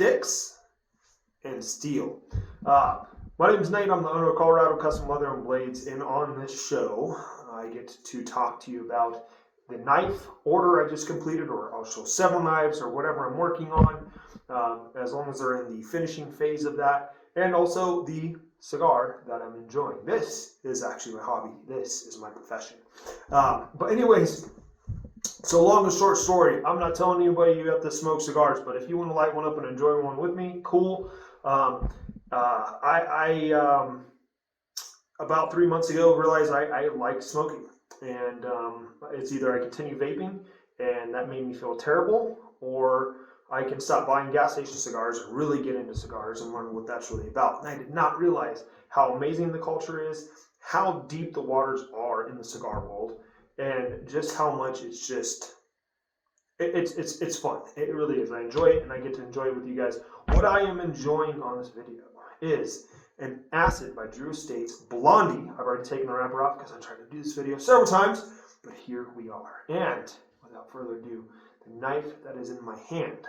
sticks and steel. My name is Nate. I'm the owner of Colorado Custom Leather and Blades, and on this show, I get to talk to you about the knife order I just completed, or I'll show several knives or whatever I'm working on, as long as they're in the finishing phase of that, and also the cigar that I'm enjoying. This is actually my hobby. This is my profession. But anyways, so long and short story, I'm not telling anybody you have to smoke cigars, but if you want to light one up and enjoy one with me, cool. About 3 months ago realized I like smoking, and it's either I continue vaping and that made me feel terrible, or I can stop buying gas station cigars and really get into cigars and learn what that's really about. And I did not realize how amazing the culture is, how deep the waters are in the cigar world, and just how much it's just it's fun. It really is. I enjoy it, and I get to enjoy it with you guys. What I am enjoying on this video is an acid by Drew Estate's Blondie. I've already taken the wrapper off because I tried to do this video several times, but here we are. And without further ado, the knife that is in my hand,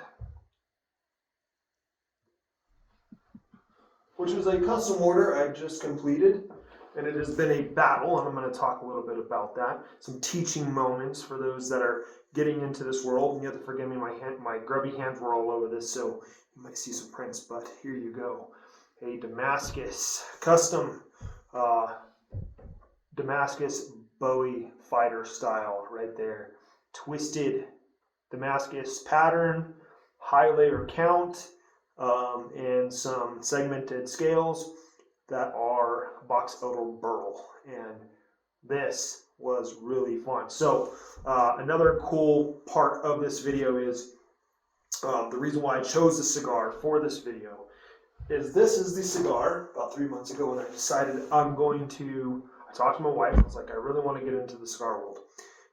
which was a custom order I just completed, and it has been a battle, and I'm going to talk a little bit about that. Some teaching moments for those that are getting into this world, and you have to forgive me, my grubby hands were all over this, so you might see some prints, but here you go. A Damascus custom Damascus Bowie fighter style right there. Twisted Damascus pattern, high layer count, and some segmented scales that are box elder burl, and this was really fun. So another cool part of this video is the reason why I chose the cigar for this video is this is the cigar about 3 months ago when I decided I talked to my wife. I was like, I really want to get into the cigar world.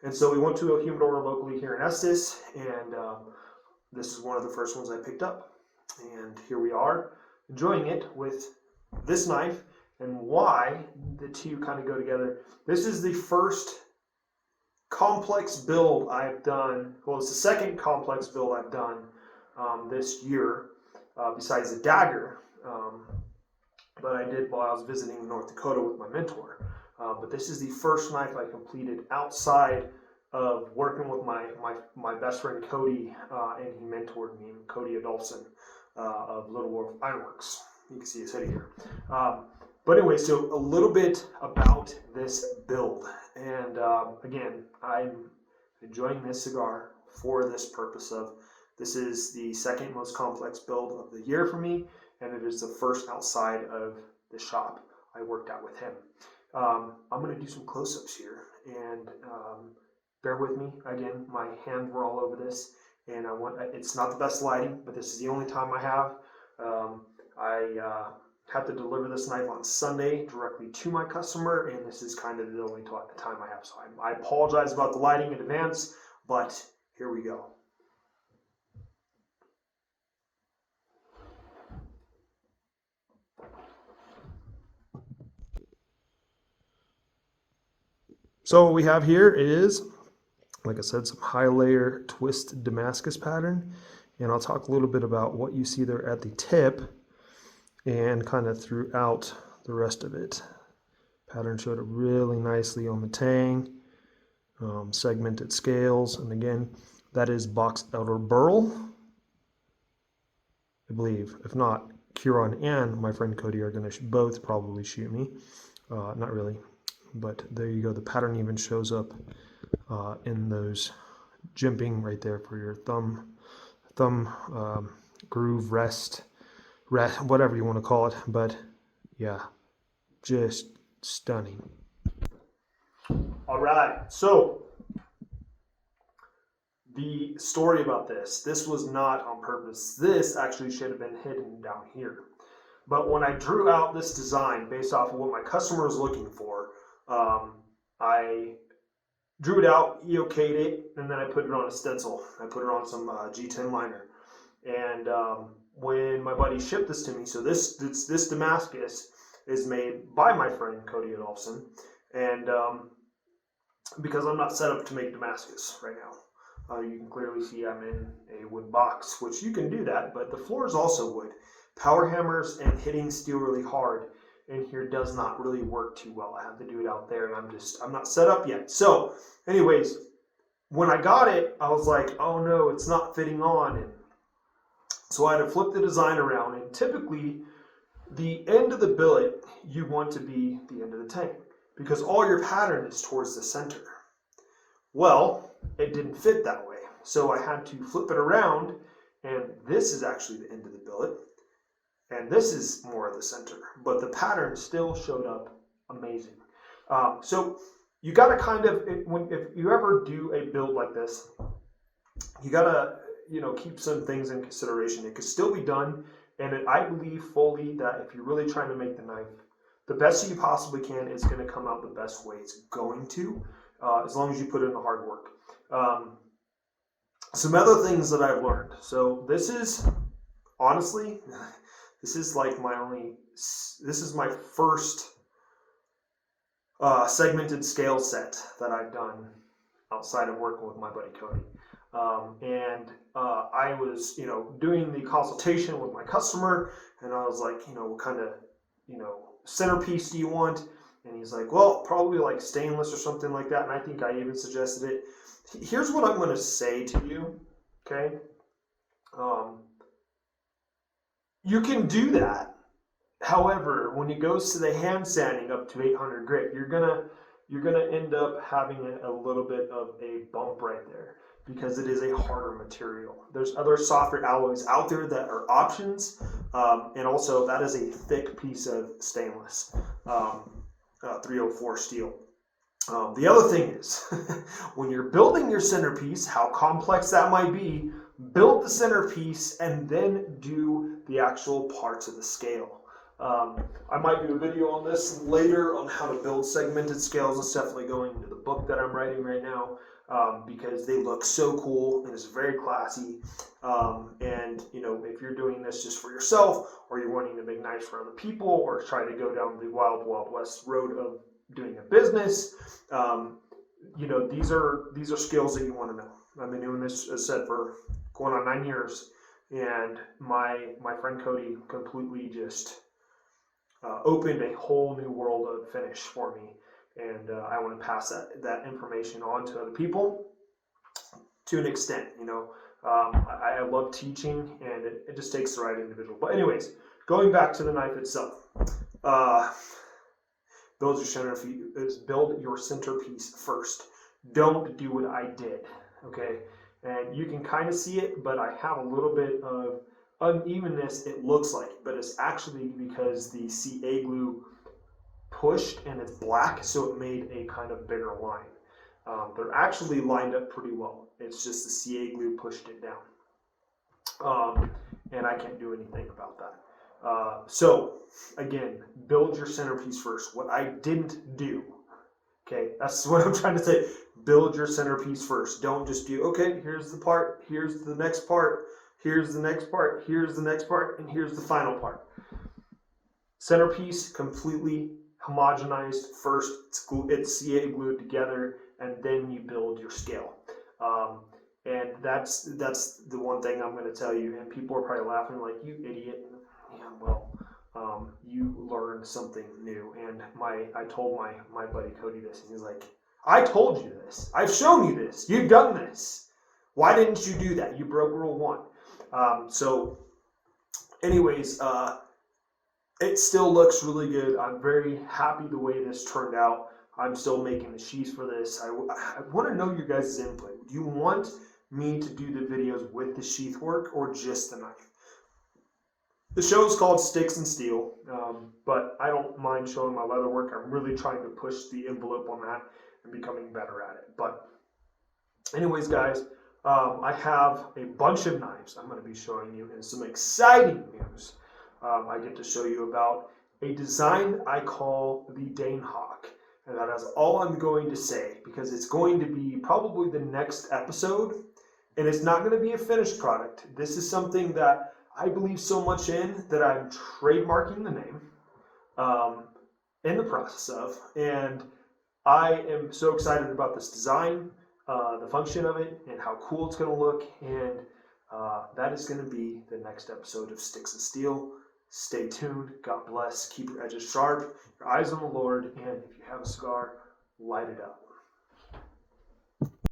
And so we went to a humidor locally here in Estes, and this is one of the first ones I picked up. And here we are, enjoying it with this knife, and why the two kind of go together. This is the first complex build I've done. Well, it's the second complex build I've done this year, besides the dagger. But I did while I was visiting North Dakota with my mentor. But this is the first knife I completed outside of working with my best friend Cody, and he mentored me, Cody Adolphson of Little Wolf Ironworks. You can see his hoodie here. But anyway, so a little bit about this build. And again, I'm enjoying this cigar for this purpose of, this is the second most complex build of the year for me, and it is the first outside of the shop I worked out with him. I'm going to do some close-ups here, and bear with me. Again, my hands were all over this, and it's not the best lighting, but this is the only time I have. I had to deliver this knife on Sunday directly to my customer, and this is kind of the only time I have. So I apologize about the lighting in advance, but here we go. So what we have here is, like I said, some high layer twist Damascus pattern, and I'll talk a little bit about what you see there at the tip and kind of throughout the rest of it. Pattern showed up really nicely on the tang, segmented scales, and again, that is box elder burl, I believe. If not, Kieran and my friend Cody are going to both probably shoot me. Not really. But there you go. The pattern even shows up in those jimping right there for your thumb groove, rest, whatever you want to call it. But yeah, just stunning. All right. So the story about this was not on purpose. This actually should have been hidden down here. But when I drew out this design based off of what my customer was looking for, I drew it out, okayed it, and then I put it on a stencil. I put it on some G10 liner. And when my buddy shipped this to me, so this Damascus is made by my friend Cody Adolphson, and because I'm not set up to make Damascus right now. You can clearly see I'm in a wood box, which you can do that, but the floor is also wood. Power hammers and hitting steel really hard in here does not really work too well. I have to do it out there, and I'm not set up yet. So anyways, when I got it, I was like, oh no, it's not fitting on. And so I had to flip the design around, and typically the end of the billet, you want to be the end of the tank because all your pattern is towards the center. Well, it didn't fit that way. So I had to flip it around, and this is actually the end of the billet, and this is more of the center, but the pattern still showed up amazing. So you got to kind of, if you ever do a build like this, you got to, keep some things in consideration. It could still be done, and I believe fully that if you're really trying to make the knife the best you possibly can, it's going to come out the best way it's going to, as long as you put in the hard work. Some other things that I've learned. So this is, honestly, this is my first segmented scale set that I've done outside of working with my buddy Cody. I was, doing the consultation with my customer, and I was like, what kind of, centerpiece do you want? And he's like, well, probably like stainless or something like that. And I think I even suggested it. Here's what I'm going to say to you, okay? You can do that. However, when it goes to the hand sanding up to 800 grit, you're gonna end up having a little bit of a bump right there because it is a harder material. There's other softer alloys out there that are options, and also that is a thick piece of stainless 304 steel. The other thing is, when you're building your centerpiece, how complex that might be, build the centerpiece and then do the actual parts of the scale. I might do a video on this later on how to build segmented scales. It's definitely going into the book that I'm writing right now, because they look so cool and it's very classy. And if you're doing this just for yourself, or you're wanting to make knives for other people, or try to go down the wild west road of doing a business, these are skills that you want to know. I've been doing this, as I said, for going on 9 years, and my friend Cody completely just opened a whole new world of finish for me, and I want to pass that information on to other people to an extent. I love teaching, and it just takes the right individual. But anyways, going back to the knife itself, build your centerpiece first. Don't do what I did, okay? And you can kind of see it, but I have a little bit of unevenness, it looks like, but it's actually because the CA glue pushed and it's black, so it made a kind of bigger line. They're actually lined up pretty well. It's just the CA glue pushed it down. And I can't do anything about that. So again, build your centerpiece first. What I didn't do, okay, that's what I'm trying to say. Build your centerpiece first. Don't just do, okay, here's the part, here's the next part, here's the next part, here's the next part, and here's the final part. Centerpiece completely homogenized first. It's CA glued together, and then you build your scale. And that's the one thing I'm going to tell you. And people are probably laughing like, you idiot. Yeah, well, you learned something new. And I told my buddy Cody this, and he's like, I told you this. I've shown you this. You've done this. Why didn't you do that? You broke rule 1. So anyways, it still looks really good. I'm very happy the way this turned out. I'm still making the sheaths for this. I want to know your guys' input. Do you want me to do the videos with the sheath work or just the knife? The show is called Sticks and Steel, but I don't mind showing my leather work. I'm really trying to push the envelope on that and becoming better at it. But anyways, guys, I have a bunch of knives I'm going to be showing you, and some exciting news. I get to show you about a design I call the Dane Hawk. And that is all I'm going to say, because it's going to be probably the next episode, and it's not going to be a finished product. This is something that I believe so much in that I'm trademarking the name in the process of, and I am so excited about this design. the function of it and how cool it's going to look. And that is going to be the next episode of Sticks and Steel. Stay tuned. God bless. Keep your edges sharp, your eyes on the Lord, and if you have a cigar, light it up.